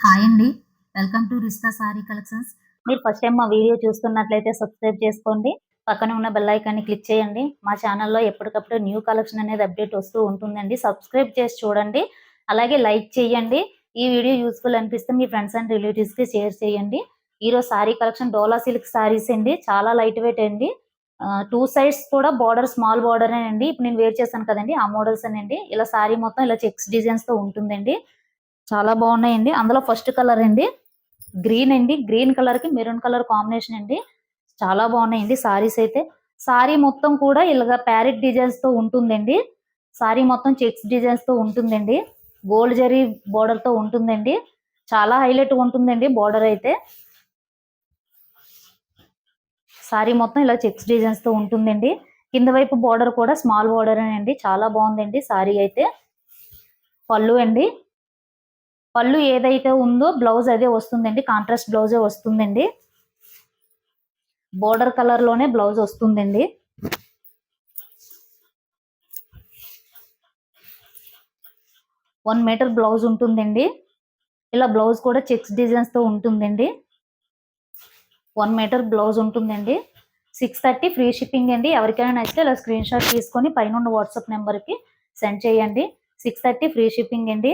Hi అండి. Welcome to Rista sari collections. మీరు first time మా వీడియో చూస్తున్నట్లయితే సబ్స్క్రైబ్ చేసుకోండి. పక్కనే ఉన్న బెల్ ఐకాన్ని క్లిక్ చేయండి. మా ఛానల్లో ఎప్పటికప్పుడు న్యూ కలెక్షన్ అనేది అప్డేట్ వస్తూ ఉంటుందండి. సబ్స్క్రైబ్ చేసి చూడండి. అలాగే లైక్ చేయండి. ఈ వీడియో యూస్ఫుల్ అనిపిస్తే మీ ఫ్రెండ్స్ అండ్ రిలేటివ్స్కి షేర్ చేయండి. ఈరోజు సారీ కలెక్షన్ డోలా సిల్క్ సారీస్ అండి. చాలా లైట్ వెయిట్ అండి. టూ సైడ్స్ కూడా బార్డర్ స్మాల్ బార్డర్ అండి. ఇప్పుడు నేను వేర్ చేశాను కదండి ఆ మోడల్స్ అండి. ఇలా సారీ మొత్తం ఇలా చెక్స్ డిజైన్స్ తో ఉంటుందండి. చాలా బాగున్నాయండి. అందులో ఫస్ట్ కలర్ అండి గ్రీన్ అండి. గ్రీన్ కలర్ కి మెరూన్ కలర్ కాంబినేషన్ అండి. చాలా బాగున్నాయండి సారీస్ అయితే. సారీ మొత్తం కూడా ఇలాగ ప్యారెట్ డిజైన్స్ తో ఉంటుందండి. సారీ మొత్తం చెక్స్ డిజైన్స్ తో ఉంటుందండి. గోల్డ్ జరీ బోర్డర్ తో ఉంటుందండి. చాలా హైలైట్ ఉంటుందండి బోర్డర్ అయితే. సారీ మొత్తం ఇలా చెక్స్ డిజైన్స్ తో ఉంటుందండి. కింద వైపు బోర్డర్ కూడా స్మాల్ బోర్డర్ అండి. చాలా బాగుందండి సారీ అయితే. పళ్ళు అండి. పళ్ళు ఏదైతే ఉందో బ్లౌజ్ అదే వస్తుందండి. కాంట్రాస్ట్ బ్లౌజే వస్తుందండి. బోర్డర్ కలర్ లోనే బ్లౌజ్ వస్తుందండి. వన్ మీటర్ బ్లౌజ్ ఉంటుందండి. ఇలా బ్లౌజ్ కూడా చెక్స్ డిజైన్స్ తో ఉంటుందండి. 1 మీటర్ బ్లౌజ్ ఉంటుందండి. 630 ఫ్రీ షిప్పింగ్ అండి. ఎవరికైనా నచ్చితే ఇలా స్క్రీన్ షాట్ తీసుకొని పైన వాట్సాప్ నెంబర్కి సెండ్ చేయండి. 630 ఫ్రీ షిప్పింగ్ అండి.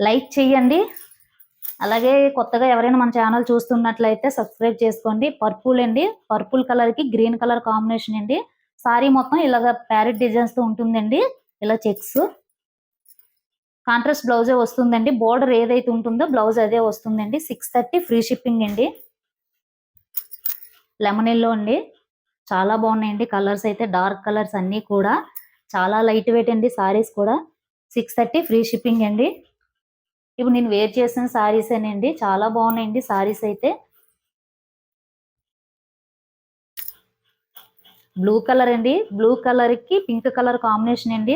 లైక్ చేయండి. అలాగే కొత్తగా ఎవరైనా మన ఛానల్ చూస్తున్నట్లయితే సబ్స్క్రైబ్ చేసుకోండి. పర్పుల్ అండి. పర్పుల్ కలర్ కి గ్రీన్ కలర్ కాంబినేషన్ అండి. సారీ మొత్తం ఇలాగ ప్యారెట్ డిజైన్స్ తో ఉంటుందండి. ఇలా చెక్స్ కాంట్రాస్ట్ బ్లౌజే వస్తుందండి. బోర్డర్ ఏదైతే ఉంటుందో బ్లౌజ్ అదే వస్తుందండి. 630 ఫ్రీ షిప్పింగ్ అండి. లెమన్ ఎల్లో అండి. చాలా బాగున్నాయండి కలర్స్ అయితే. డార్క్ కలర్స్ అన్నీ కూడా చాలా లైట్ వెయిట్ అండి. సారీస్ కూడా 630 ఫ్రీ షిప్పింగ్ అండి. ఇప్పుడు నేను వేర్ చేసిన సారీస్ అండి. చాలా బాగున్నాయండి సారీస్ అయితే. బ్లూ కలర్ అండి. బ్లూ కలర్ కి పింక్ కలర్ కాంబినేషన్ అండి.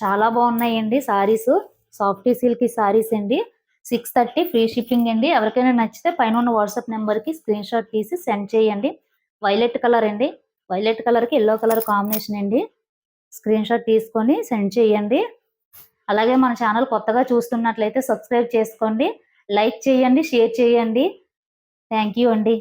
చాలా బాగున్నాయండి సారీస్. సాఫ్టీ సిల్క్ సారీస్ అండి. 630 ఫ్రీ షిప్పింగ్ అండి. ఎవరికైనా నచ్చితే పైన వాట్సాప్ నెంబర్ కి స్క్రీన్ షాట్ తీసి సెండ్ చేయండి. వైలెట్ కలర్ అండి. వైలెట్ కలర్ కి ఎల్లో కలర్ కాంబినేషన్ అండి. స్క్రీన్ షాట్ తీసుకొని సెండ్ చేయండి. అలాగే మన ఛానల్ కొత్తగా చూస్తున్నట్లయితే సబ్స్క్రైబ్ చేసుకోండి. లైక్ చేయండి, షేర్ చేయండి. థ్యాంక్ యూ అండి.